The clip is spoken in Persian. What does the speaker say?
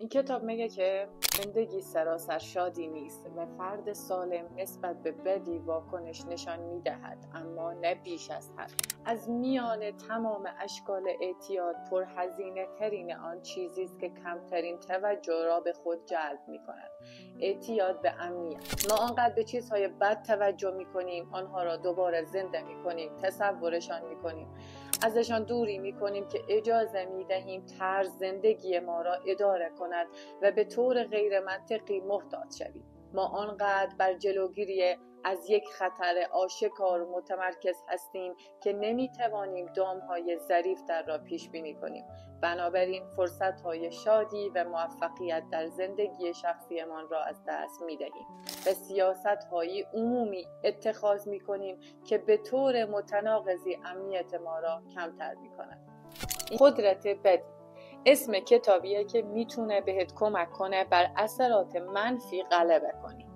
این کتاب میگه که زندگی سراسر شادی نیست و فرد سالم نسبت به بدی واکنش نشان میدهد، اما نه بیش از حد. از میان تمام اشکال اعتیاد پرهزینه ترین آن چیزی است که کمترین توجه را به خود جلب میکند: اعتیاد به امنیت. ما آنقدر به چیزهای بد توجه میکنیم، آنها را دوباره زنده میکنیم، تصورشان میکنیم، ازشان دوری میکنیم که اجازه میدهیم طرز زندگی ما را اداره کند و به طور غیر منطقی محتاط شویم. ما آنقدر بر جلوگیری از یک خطر آشکار متمرکز هستیم که نمیتوانیم دامهای ظریف‌تر را پیش بینی کنیم. بنابراین فرصت‌های شادی و موفقیت در زندگی شخصیمان را از دست میدهیم و سیاست‌های عمومی اتخاذ میکنیم که به طور متناقضی امنیت ما را کمتر میکند. قدرت بدی اسم کتابیه که میتونه بهت کمک کنه بر اثرات منفی غلبه کنی.